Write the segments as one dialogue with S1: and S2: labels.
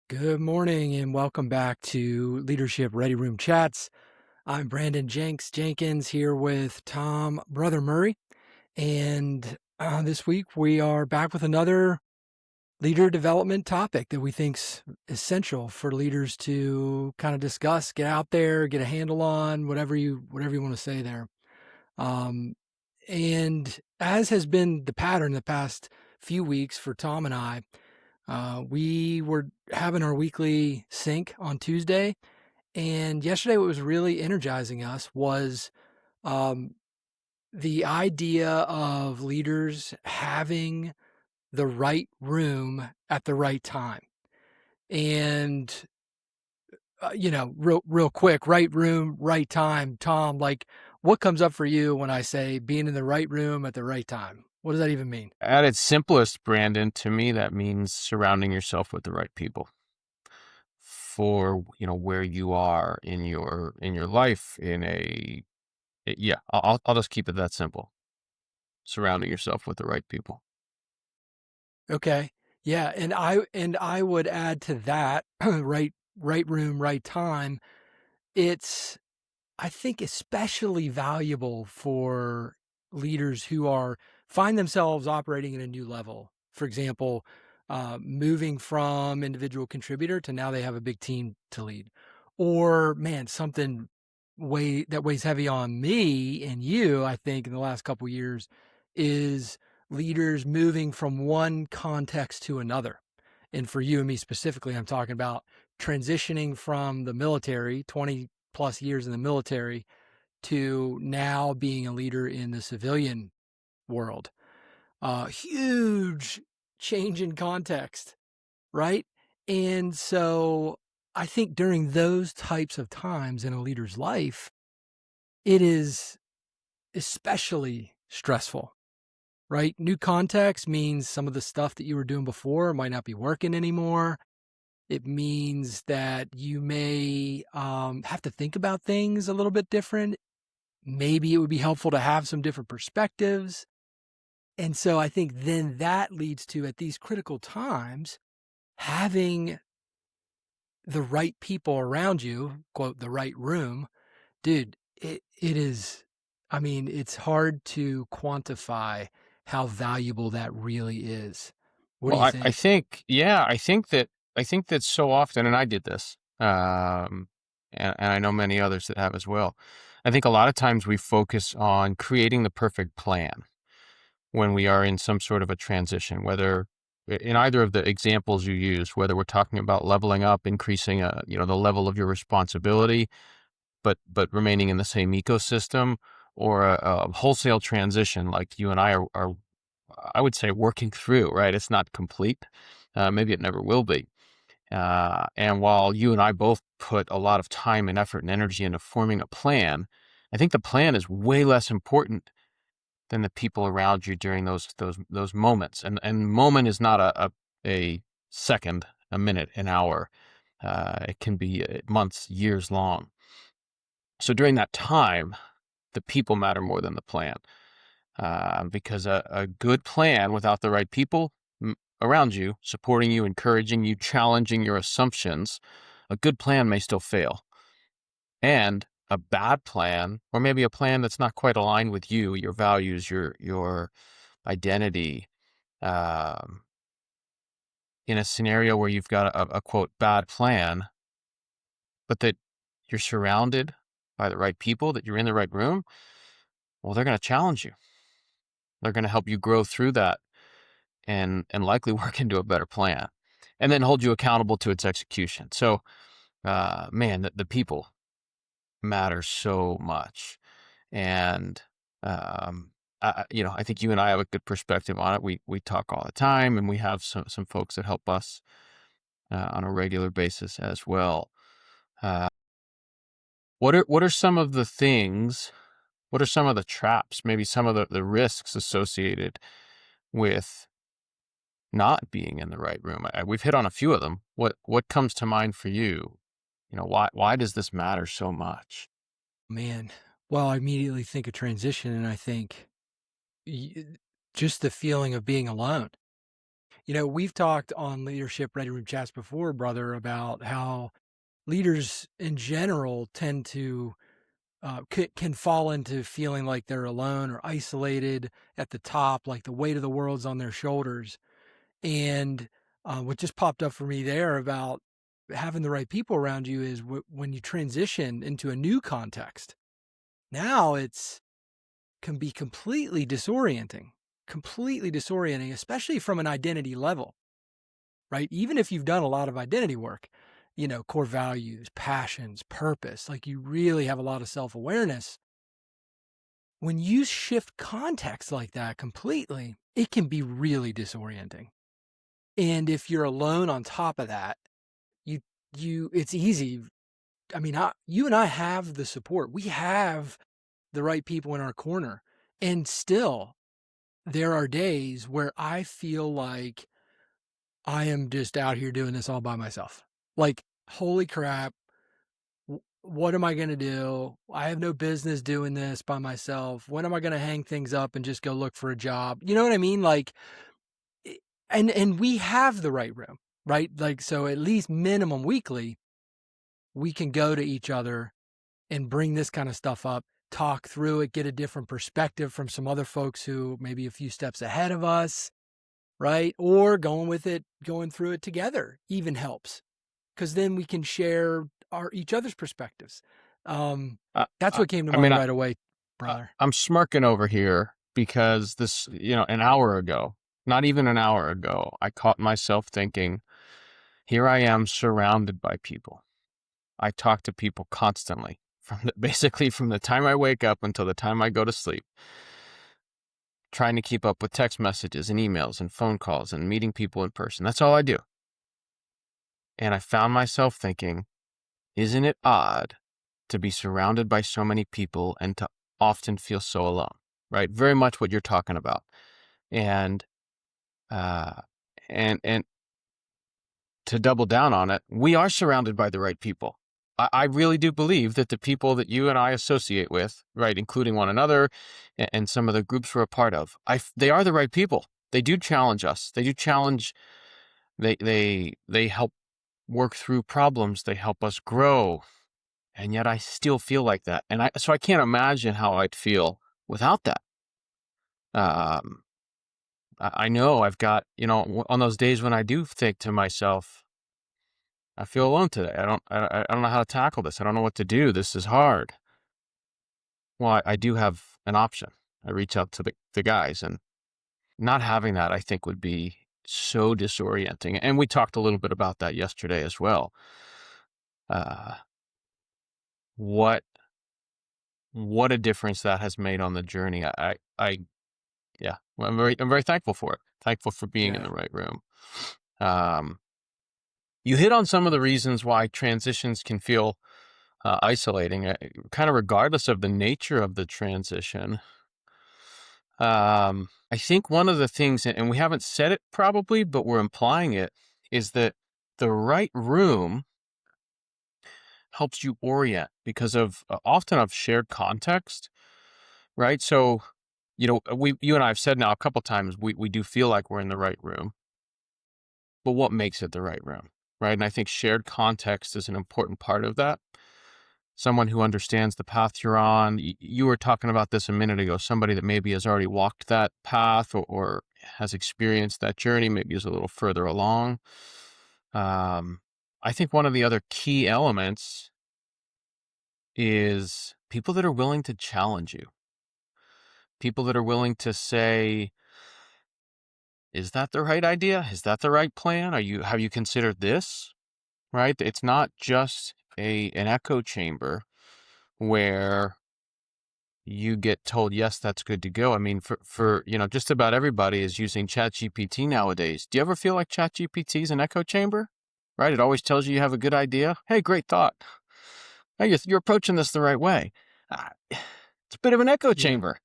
S1: Good morning and welcome back to Leadership Ready Room Chats. I'm Brandon Jenkins here with Tom Brother Murray. And this week we are back with another leader development topic that we think's essential for leaders to kind of discuss, get out there, get a handle on, whatever you want to say there. And as has been the pattern the past few weeks for Tom and I, we were having our weekly sync on Tuesday, and yesterday what was really energizing us was um, the idea of leaders having the right room at the right time. And real quick, right room, right time. Tom, like, what comes up for you when I say being in the right room at the right time? What does that even mean?
S2: At its simplest, Brandon, to me, that means surrounding yourself with the right people for, where you are in your life yeah, I'll just keep it that simple. Surrounding yourself with the right people.
S1: Okay. Yeah, and I would add to that, right room, right time. It's, I think, especially valuable for leaders who find themselves operating at a new level. For example, moving from individual contributor to now they have a big team to lead. Or man, something that weighs heavy on me and you, I think, in the last couple years is leaders moving from one context to another. And for you and me specifically, I'm talking about transitioning from the military, 20 plus years in the military, to now being a leader in the civilian world. Huge change in context, right? And so I think during those types of times in a leader's life, it is especially stressful, right? New context means some of the stuff that you were doing before might not be working anymore. It means that you may have to think about things a little bit different. Maybe it would be helpful to have some different perspectives. And so I think then that leads to, at these critical times, having the right people around you, quote, the right room. Dude, it is, I mean, it's hard to quantify how valuable that really is. What do
S2: Well,
S1: you
S2: I
S1: think?
S2: think, yeah, I think that so often, and I did this, and I know many others that have as well. I think a lot of times we focus on creating the perfect plan when we are in some sort of a transition, whether in either of the examples you use, whether we're talking about leveling up, increasing, the level of your responsibility, but remaining in the same ecosystem, or a wholesale transition like you and I are, I would say, working through. Right, it's not complete. Maybe it never will be. And while you and I both put a lot of time and effort and energy into forming a plan, I think the plan is way less important than the people around you during those moments. And moment is not a second, a minute, an hour. It can be months, years long. So during that time, the people matter more than the plan, because a good plan without the right people around you, supporting you, encouraging you, challenging your assumptions, a good plan may still fail. And a bad plan, or maybe a plan that's not quite aligned with you, your values, your identity, um, in a scenario where you've got a quote bad plan, but that you're surrounded by the right people, that you're in the right room, well, they're going to challenge you. They're going to help you grow through that and likely work into a better plan, and then hold you accountable to its execution. So, man, the people matter so much. And I think you and I have a good perspective on it. We talk all the time, and we have some folks that help us on a regular basis as well. Uh, what are some of the things? What are some of the traps? Maybe some of the risks associated with not being in the right room. We've hit on a few of them. What comes to mind for you? Why does this matter so much?
S1: Man, well, I immediately think of transition and I think just the feeling of being alone. We've talked on Leadership Ready Room Chats before, brother, about how leaders in general tend to can fall into feeling like they're alone or isolated at the top, like the weight of the world's on their shoulders. And what just popped up for me there about having the right people around you is when you transition into a new context. Now it's can be completely disorienting, especially from an identity level, right? Even if you've done a lot of identity work, core values, passions, purpose, like you really have a lot of self awareness. When you shift context like that completely, it can be really disorienting. And if you're alone on top of that, you, it's easy. I mean, you and I have the support. We have the right people in our corner. And still, there are days where I feel like I am just out here doing this all by myself. Like, holy crap, what am I going to do? I have no business doing this by myself. When am I going to hang things up and just go look for a job? You know what I mean? Like, and we have the right room, right? Like, so at least minimum weekly, we can go to each other and bring this kind of stuff up, talk through it, get a different perspective from some other folks who maybe a few steps ahead of us, right? Or going through it together even helps, because then we can share each other's perspectives.
S2: Uh,
S1: That's
S2: uh,
S1: what came to
S2: I mean,
S1: mind
S2: I,
S1: right away, brother.
S2: I'm smirking over here because this, an hour ago, not even an hour ago, I caught myself thinking, here I am surrounded by people. I talk to people constantly, basically from the time I wake up until the time I go to sleep, trying to keep up with text messages and emails and phone calls and meeting people in person. That's all I do. And I found myself thinking, isn't it odd to be surrounded by so many people and to often feel so alone, right? Very much what you're talking about. And, uh, and to double down on it, we are surrounded by the right people. I really do believe that the people that you and I associate with, right, including one another and some of the groups we're a part of, they are the right people. They do challenge us. They do challenge, they help work through problems. They help us grow. And yet I still feel like that. So I can't imagine how I'd feel without that. Um, I know I've got, on those days when I do think to myself, I feel alone today. I don't know how to tackle this. I don't know what to do. This is hard. Well, I do have an option. I reach out to the guys, and not having that, I think, would be so disorienting. And we talked a little bit about that yesterday as well. Uh, what what a difference that has made on the journey. Yeah, well, I'm very thankful for it. Thankful for being in
S1: Yeah.
S2: the right room. Um, you hit on some of the reasons why transitions can feel isolating, kind of regardless of the nature of the transition. I think one of the things, and we haven't said it probably, but we're implying it, is that the right room helps you orient because of often of shared context, right? So, you and I have said now a couple times we do feel like we're in the right room, but what makes it the right room, right? And I think shared context is an important part of that. Someone who understands the path you're on. You were talking about this a minute ago, somebody that maybe has already walked that path or has experienced that journey, maybe is a little further along. I think one of the other key elements is people that are willing to challenge you, people that are willing to say, is that the right idea? Is that the right plan? Have you considered this? Right? It's not just an echo chamber where you get told, yes, that's good to go. I mean, for just about everybody is using ChatGPT nowadays. Do you ever feel like ChatGPT is an echo chamber? Right? It always tells you have a good idea. Hey, great thought. Hey, you're approaching this the right way. It's a bit of an echo
S1: Yeah.
S2: chamber.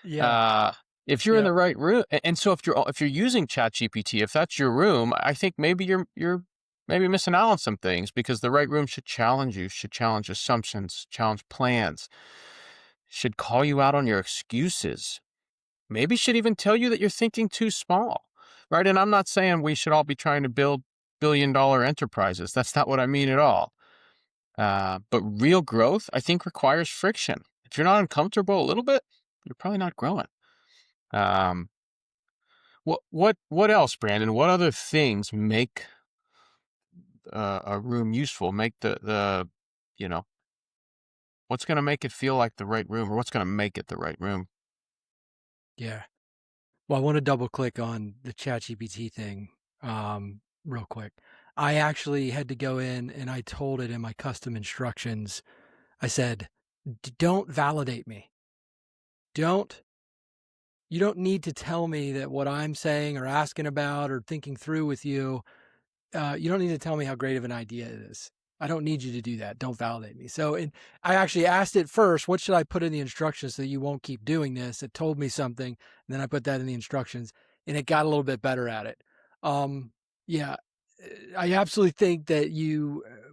S1: Yeah.
S2: Uh, if you're in
S1: Yeah.
S2: the right room, and so if you're using ChatGPT, if that's your room, I think maybe you're maybe missing out on some things, because the right room should challenge you, should challenge assumptions, challenge plans, should call you out on your excuses. Maybe should even tell you that you're thinking too small. right? And I'm not saying we should all be trying to build billion-dollar enterprises. That's not what I mean at all. But real growth, I think, requires friction. If you're not uncomfortable a little bit, you're probably not growing. Um, what else, Brandon? What other things make a room useful? Make the you know what's going to make it feel like the right room, or what's going to make it the right room?
S1: Yeah. Well, I want to double click on the ChatGPT thing real quick. I actually had to go in and I told it in my custom instructions, I said, Don't validate me. Don't, you don't need to tell me that what I'm saying or asking about or thinking through with you, you don't need to tell me how great of an idea it is. I don't need you to do that. Don't validate me." So, and I actually asked it first, what should I put in the instructions so that you won't keep doing this? It told me something, and then I put that in the instructions, and it got a little bit better at it. Um, yeah, I absolutely think that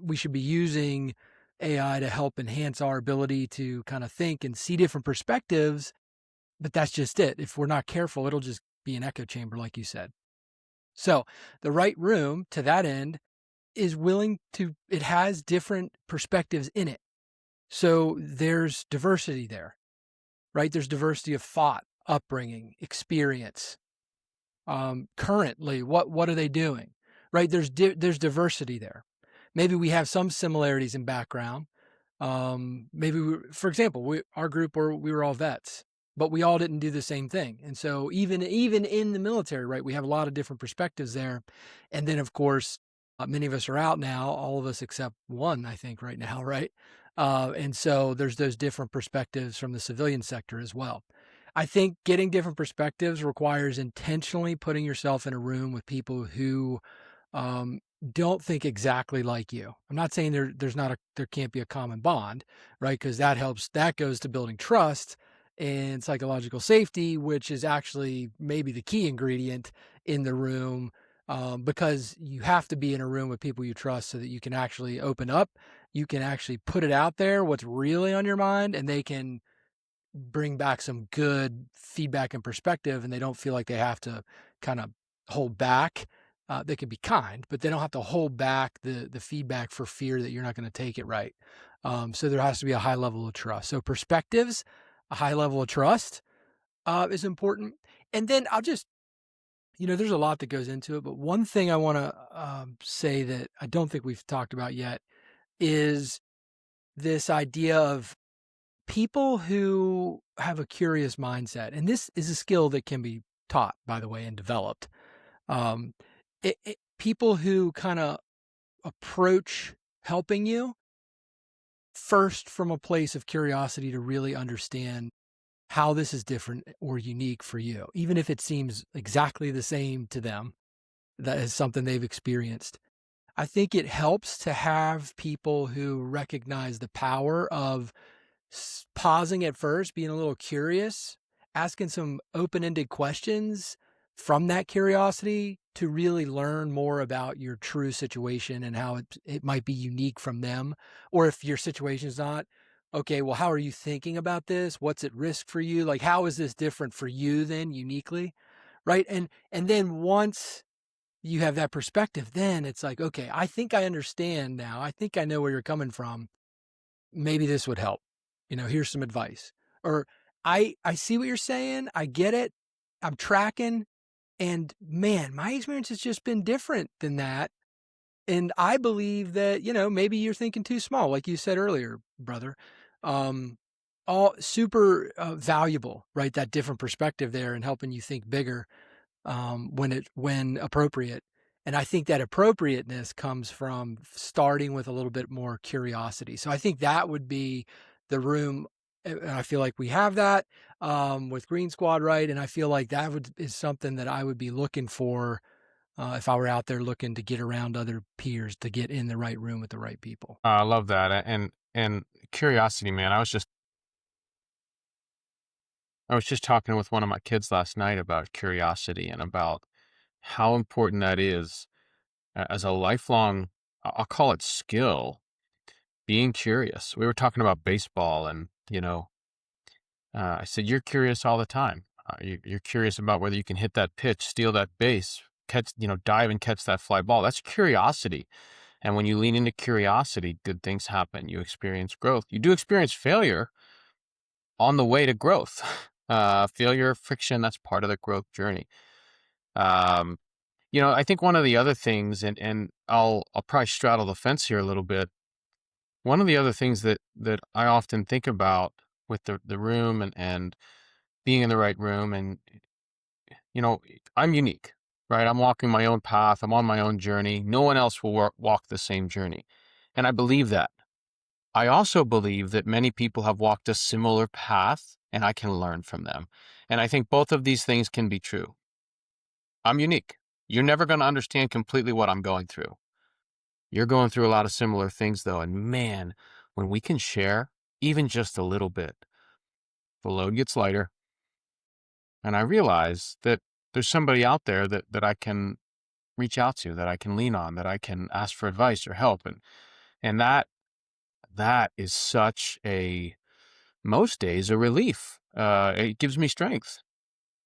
S1: we should be using AI to help enhance our ability to kind of think and see different perspectives. But that's just it. If we're not careful, it'll just be an echo chamber, like you said. So the right room to that end is willing to, it has different perspectives in it. So there's diversity there, right? There's diversity of thought, upbringing, experience. Currently, what are they doing, right? There's diversity there. Maybe we have some similarities in background. Maybe for example, our group we were all vets, but we all didn't do the same thing. And so even in the military, right, we have a lot of different perspectives there. And then of course, many of us are out now, all of us except one, I think, right now, right? And so there's those different perspectives from the civilian sector as well. I think getting different perspectives requires intentionally putting yourself in a room with people who um, don't think exactly like you. I'm not saying there can't be a common bond, right? Because that goes to building trust and psychological safety, which is actually maybe the key ingredient in the room. Because you have to be in a room with people you trust so that you can actually open up, you can actually put it out there, what's really on your mind, and they can bring back some good feedback and perspective, and they don't feel like they have to kind of hold back. They can be kind, but they don't have to hold back the feedback for fear that you're not going to take it right. So there has to be a high level of trust. So perspectives, a high level of trust is important. And then I'll just, there's a lot that goes into it, but one thing I want to say that I don't think we've talked about yet is this idea of people who have a curious mindset, and this is a skill that can be taught, by the way, and developed. Um, People who kind of approach helping you first from a place of curiosity to really understand how this is different or unique for you, even if it seems exactly the same to them, that is something they've experienced. I think it helps to have people who recognize the power of pausing at first, being a little curious, asking some open ended questions from that curiosity to really learn more about your true situation and how it might be unique from them. Or if your situation is not, okay, well, how are you thinking about this? What's at risk for you? Like, how is this different for you then uniquely? Right. And then once you have that perspective, then it's like, okay, I think I understand now. I think I know where you're coming from. Maybe this would help. Here's some advice. Or I see what you're saying. I get it. I'm tracking. And man, my experience has just been different than that. And I believe that, maybe you're thinking too small, like you said earlier, brother. Um, all super valuable, right? That different perspective there and helping you think bigger when appropriate. And I think that appropriateness comes from starting with a little bit more curiosity. So I think that would be the room. And I feel like we have that with Green Squad, right? And I feel like is something that I would be looking for if I were out there looking to get around other peers, to get in the right room with the right people.
S2: I love that, and curiosity, man. I was just talking with one of my kids last night about curiosity and about how important that is as a lifelong, I'll call it skill, being curious. We were talking about baseball, and I said, "You're curious all the time." You're curious about whether you can hit that pitch, steal that base, dive and catch that fly ball. That's curiosity. And when you lean into curiosity, good things happen. You experience growth. You do experience failure on the way to growth. Failure, friction, that's part of the growth journey. Um, I think one of the other things, and I'll probably straddle the fence here a little bit. One of the other things that I often think about with the room and being in the right room, and you know, I'm unique, right? I'm walking my own path. I'm on my own journey. No one else will walk the same journey, and I believe that. I also believe that many people have walked a similar path, and I can learn from them. And I think both of these things can be true. I'm unique. You're never going to understand completely what I'm going through. You're going through a lot of similar things, though. And man, when we can share even just a little bit, the load gets lighter. And I realize that there's somebody out there that I can reach out to, that I can lean on, that I can ask for advice or help. And that is such a, most days, a relief. It gives me strength.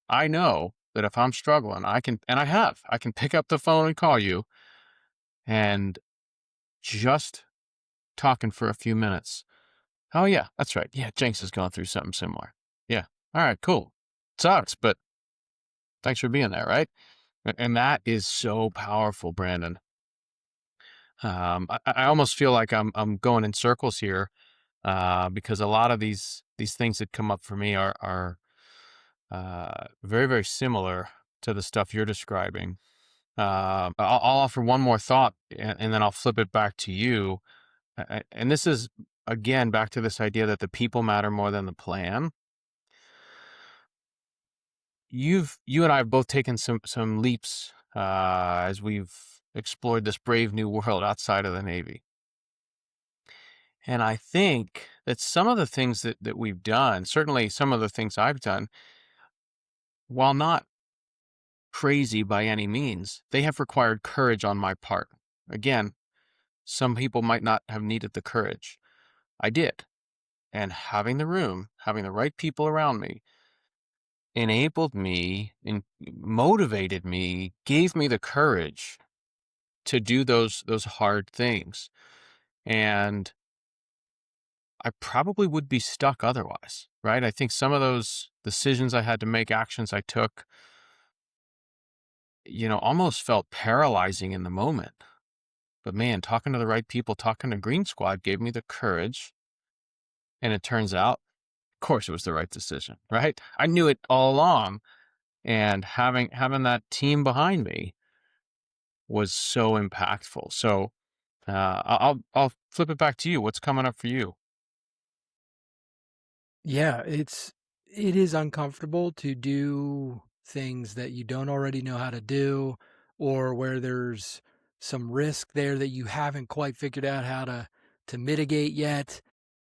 S2: I know that if I'm struggling, I can pick up the phone and call you and just talking for a few minutes. Oh yeah, that's right. Yeah, Jenks is going through something similar. Yeah. All right, cool. Sucks, but thanks for being there, right? And that is so powerful, Brandon. I almost feel like I'm going in circles here, because a lot of these things that come up for me are very, very similar to the stuff you're describing. I'll offer one more thought, and then I'll flip it back to you. And this is, again, back to this idea that the people matter more than the plan. You and I have both taken some leaps, as we've explored this brave new world outside of the Navy. And I think that some of the things that we've done, certainly some of the things I've done, while not crazy by any means, they have required courage on my part. Again, some people might not have needed the courage. I did. And having the room, having the right people around me, enabled me and motivated me, gave me the courage to do those hard things. And I probably would be stuck otherwise, right? I think some of those decisions I had to make, actions I took, almost felt paralyzing in the moment. But man, talking to the right people, talking to Green Squad gave me the courage. And it turns out, of course, it was the right decision, right? I knew it all along. And having that team behind me was so impactful. So I'll flip it back to you. What's coming up for you?
S1: Yeah, it is uncomfortable to do things that you don't already know how to do, or where there's some risk there that you haven't quite figured out how to mitigate yet.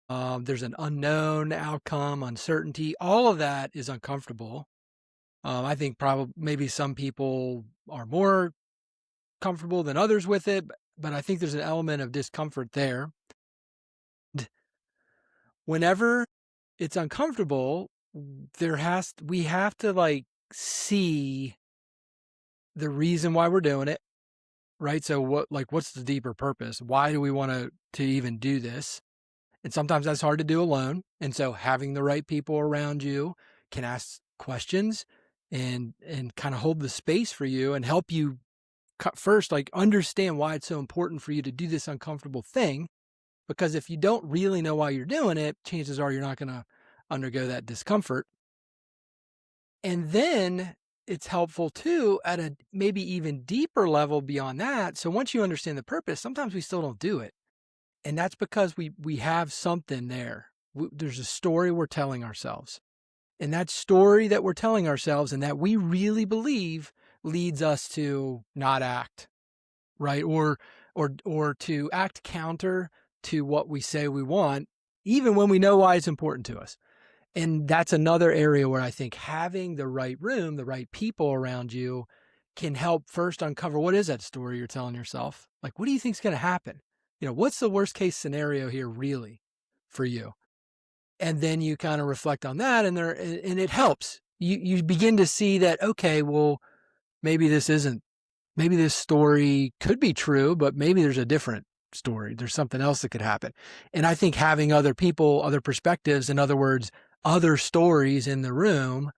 S1: There's an unknown outcome, uncertainty. All of that is uncomfortable. I think probably maybe some people are more comfortable than others with it, but I think there's an element of discomfort there. Whenever it's uncomfortable, we have to like see the reason why we're doing it, right? So what's the deeper purpose? Why do we want to even do this? And sometimes that's hard to do alone. And so having the right people around you can ask questions and kind of hold the space for you and help you first like understand why it's so important for you to do this uncomfortable thing. Because if you don't really know why you're doing it, chances are you're not going to undergo that discomfort. And then it's helpful too at a maybe even deeper level beyond that. So once you understand the purpose, sometimes we still don't do it. And that's because we have something there. There's a story we're telling ourselves. And that story that we're telling ourselves and that we really believe leads us to not act, right? Or to act counter to what we say we want, even when we know why it's important to us. And that's another area where I think having the right room, the right people around you can help first uncover what is that story you're telling yourself? Like, what do you think is going to happen? What's the worst case scenario here really for you? And then you kind of reflect on that and it helps. you begin to see that, okay, well, maybe maybe this story could be true, but maybe there's a different story. There's something else that could happen. And I think having other people, other perspectives, in other words, other stories in the room,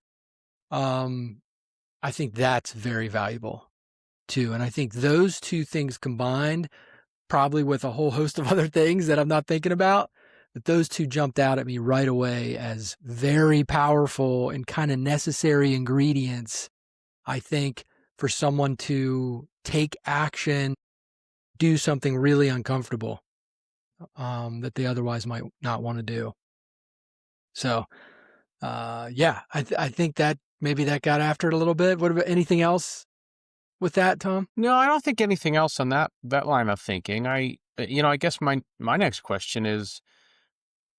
S1: um, I think that's very valuable too. And I think those two things combined, probably with a whole host of other things that I'm not thinking about, that those two jumped out at me right away as very powerful and kind of necessary ingredients, I think, for someone to take action, do something really uncomfortable, that they otherwise might not want to do. So, yeah, I think that maybe that got after it a little bit. What about anything else with that, Tom?
S2: No, I don't think anything else on that line of thinking. I guess my next question is,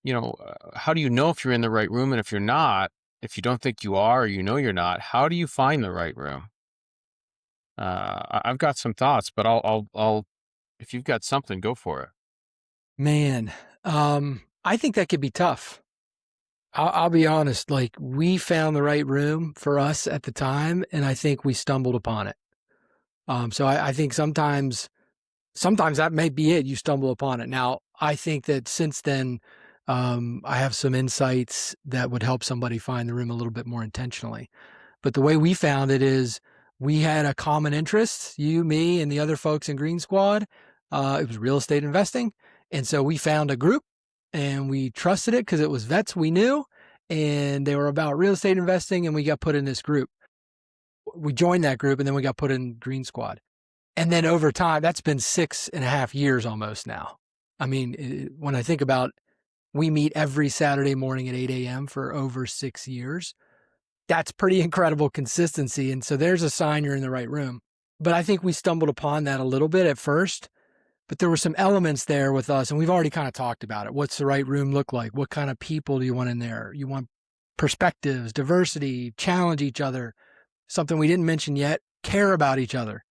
S2: how do you know if you're in the right room, and if you're not, if you don't think you are, or you're not, how do you find the right room? I've got some thoughts, but I'll if you've got something, go for it.
S1: Man, I think that could be tough. I'll be honest. Like, we found the right room for us at the time, and I think we stumbled upon it. So I think sometimes that may be it. You stumble upon it. Now, I think that since then, I have some insights that would help somebody find the room a little bit more intentionally. But the way we found it is we had a common interest, you, me, and the other folks in Green Squad. It was real estate investing. And so we found a group and we trusted it because it was vets we knew and they were about real estate investing. And we got put in this group. We joined that group and then we got put in Green Squad. And then over time, that's been 6.5 years almost now. I mean, when I think about, we meet every Saturday morning at 8 a.m. for over 6 years. That's pretty incredible consistency. And so there's a sign you're in the right room. But I think we stumbled upon that a little bit at first, but there were some elements there with us, and we've already kind of talked about it. What's the right room look like? What kind of people do you want in there? You want perspectives, diversity, challenge each other. Something we didn't mention yet, care about each other,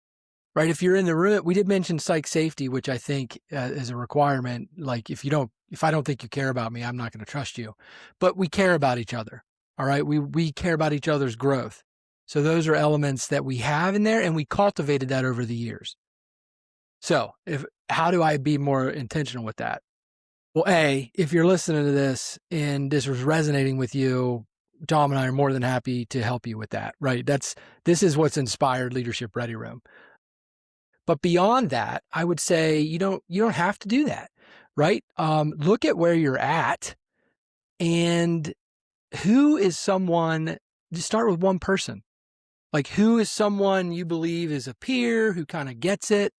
S1: right? If you're in the room, we did mention psych safety, which I think is a requirement. Like, if I don't think you care about me, I'm not going to trust you. But we care about each other. All right. We care about each other's growth. So those are elements that we have in there, and we cultivated that over the years. So how do I be more intentional with that? Well, if you're listening to this and this was resonating with you, Tom and I are more than happy to help you with that, right? This is what's inspired Leadership Ready Room. But beyond that, I would say you don't have to do that, right? Look at where you're at and who is someone, just start with one person. Like, who is someone you believe is a peer who kind of gets it,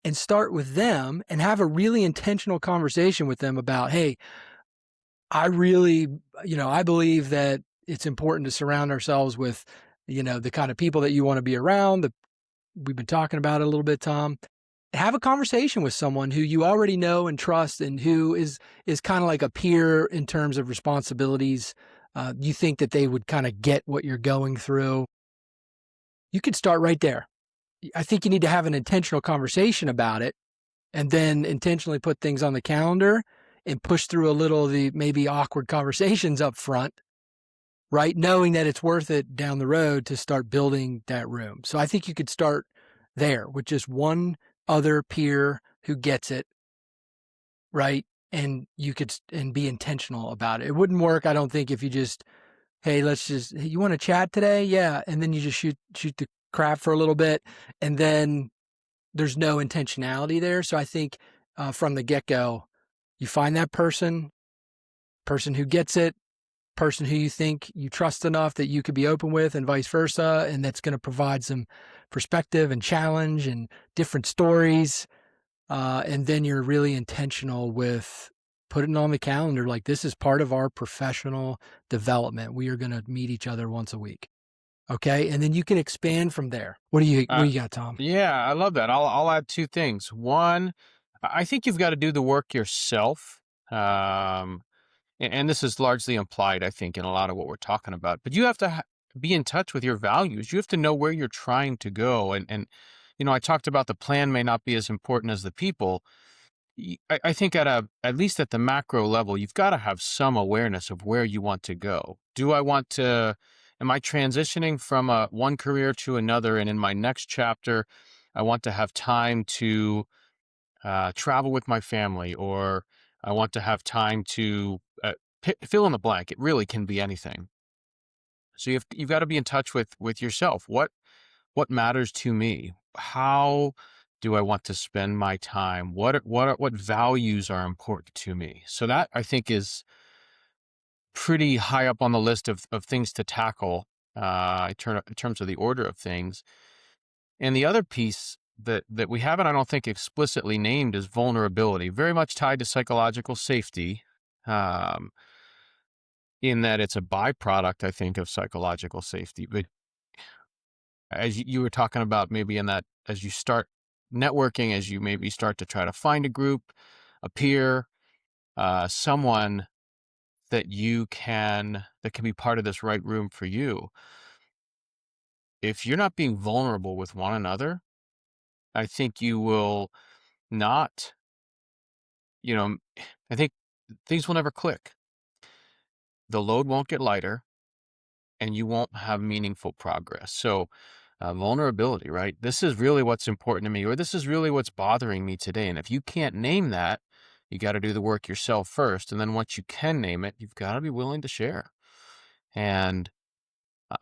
S1: and start with them and have a really intentional conversation with them about, hey, I believe that it's important to surround ourselves with, the kind of people that you want to be around. We've been talking about it a little bit, Tom. Have a conversation with someone who you already know and trust and who is kind of like a peer in terms of responsibilities. You think that they would kind of get what you're going through. You could start right there. I think you need to have an intentional conversation about it and then intentionally put things on the calendar and push through a little of the maybe awkward conversations up front, right? Knowing that it's worth it down the road to start building that room. So I think you could start there with just one other peer who gets it, right? And and be intentional about it. It wouldn't work, I don't think, if you just, hey, you want to chat today? Yeah. And then you just shoot the crap for a little bit. And then there's no intentionality there. So I think from the get-go, you find that person who gets it, person who you think you trust enough that you could be open with, and vice versa. And that's going to provide some perspective and challenge and different stories. And then you're really intentional with putting on the calendar. Like, this is part of our professional development. We are going to meet each other once a week. Okay. And then you can expand from there. What do you got, Tom?
S2: Yeah, I love that. I'll add two things. One, I think you've got to do the work yourself. And this is largely implied, I think, in a lot of what we're talking about. But you have to be in touch with your values. You have to know where you're trying to go. And I talked about the plan may not be as important as the people. I think at least at the macro level, you've got to have some awareness of where you want to go. Do I want to Am I transitioning from one career to another? And in my next chapter, I want to have time to travel with my family, or I want to have time to fill in the blank. It really can be anything. So you've got to be in touch with yourself. What matters to me? How do I want to spend my time? What values are important to me? So that, I think, is pretty high up on the list of things to tackle in terms of the order of things. And the other piece that we haven't, I don't think, explicitly named is vulnerability, very much tied to psychological safety, um, in that it's a byproduct, I think, of psychological safety. But as you were talking about, maybe in that, as you start networking, as you maybe start to try to find a group, a peer, someone that can be part of this right room for you. If you're not being vulnerable with one another, I think you will not, you know, I think things will never click. The load won't get lighter and you won't have meaningful progress. So, vulnerability, right? This is really what's important to me, or this is really what's bothering me today. And if you can't name that, you got to do the work yourself first. And then once you can name it, you've got to be willing to share. And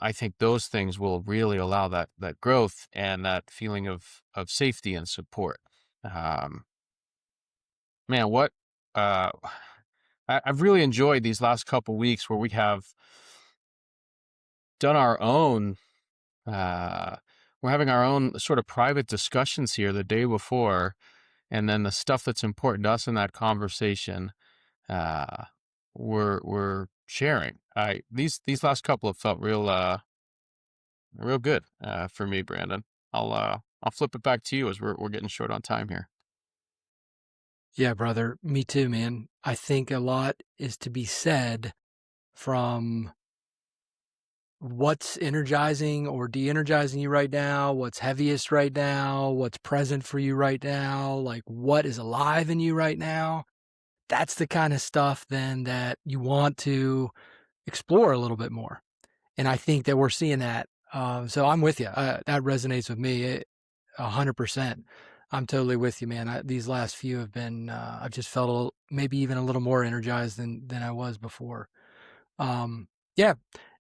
S2: I think those things will really allow that growth and that feeling of safety and support. Um, Man, what uh, I've really enjoyed these last couple weeks where we have done our own. Uh, we're having our own sort of private discussions here the day before, and then the stuff that's important to us in that conversation, uh, we're sharing. I these last couple have felt real good for me, Brandon. I'll flip it back to you as we're getting short on time here.
S1: Yeah, brother. Me too, man. I think a lot is to be said from what's energizing or de-energizing you right now, what's heaviest right now, what's present for you right now, like what is alive in you right now. That's the kind of stuff then that you want to explore a little bit more. And I think that we're seeing that. So I'm with you. That resonates with me 100%. I'm totally with you, man. These last few have been, I've just felt maybe even a little more energized than I was before. Yeah.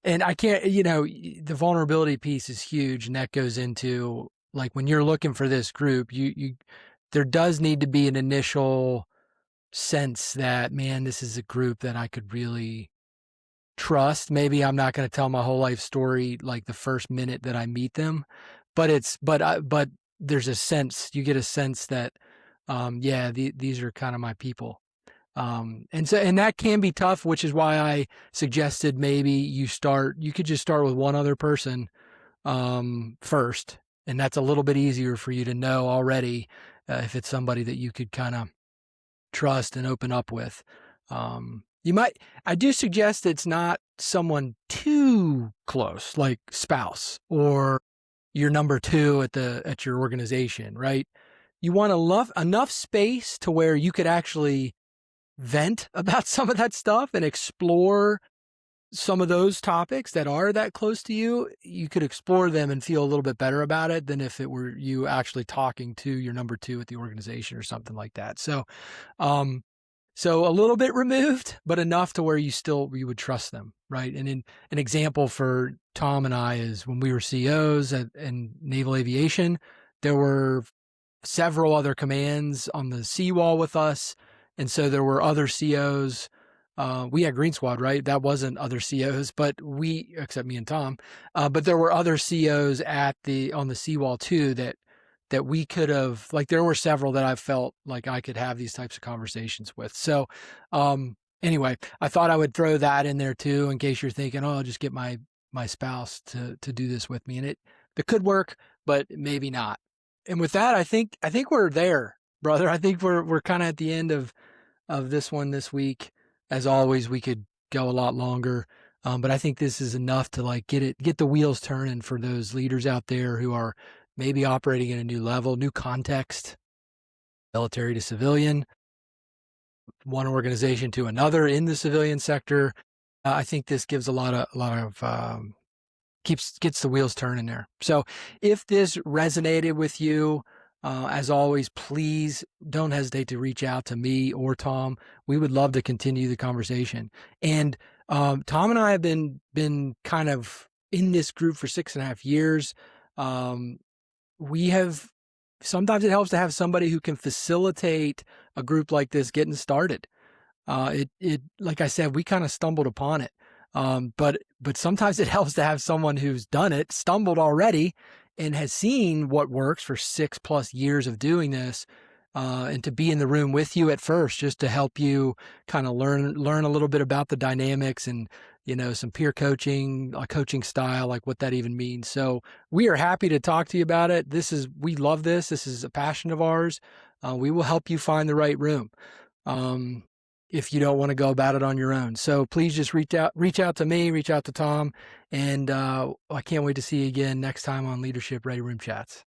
S1: And I can't, the vulnerability piece is huge. And that goes into like when you're looking for this group, there does need to be an initial sense that, man, this is a group that I could really trust. Maybe I'm not going to tell my whole life story like the first minute that I meet them, but there's a sense, you get a sense that, yeah, these are kind of my people. And that can be tough, which is why I suggested maybe you could just start with one other person, first. And that's a little bit easier for you to know already, if it's somebody that you could kind of trust and open up with. I do suggest it's not someone too close, like spouse or your number two at your organization, right? You want to love enough space to where you could actually vent about some of that stuff and explore some of those topics that are that close to you. You could explore them and feel a little bit better about it than if it were you actually talking to your number two at the organization or something like that. Um, so a little bit removed, but enough to where you would trust them, right? And in an example for Tom and I is when we were CEOs in naval aviation, there were several other commands on the seawall with us. And so there were other COs. We had Green Squad, right? That wasn't other COs, but except me and Tom, but there were other COs on the seawall too that we could have, like, there were several that I felt like I could have these types of conversations with. So, anyway, I thought I would throw that in there too, in case you're thinking, oh, I'll just get my spouse to do this with me. And it could work, but maybe not. And with that, I think we're there, brother. I think we're kind of at the end of this one this week. As always, we could go a lot longer. But I think this is enough to like get the wheels turning for those leaders out there who are maybe operating in a new level, new context, military to civilian, one organization to another in the civilian sector. I think this gives a lot of gets the wheels turning there. So if this resonated with you, as always, please don't hesitate to reach out to me or Tom. We would love to continue the conversation. And Tom and I have been kind of in this group for 6.5 years. We have sometimes it helps to have somebody who can facilitate a group like this getting started. It like I said, we kind of stumbled upon it. But sometimes it helps to have someone who's done it, stumbled already, and has seen what works for 6+ years of doing this, and to be in the room with you at first, just to help you kind of learn a little bit about the dynamics and, some peer coaching, a coaching style, like what that even means. So we are happy to talk to you about it. We love this. This is a passion of ours. We will help you find the right room. If you don't want to go about it on your own. So please just reach out to me, reach out to Tom, and I can't wait to see you again next time on Leadership Ready Room Chats.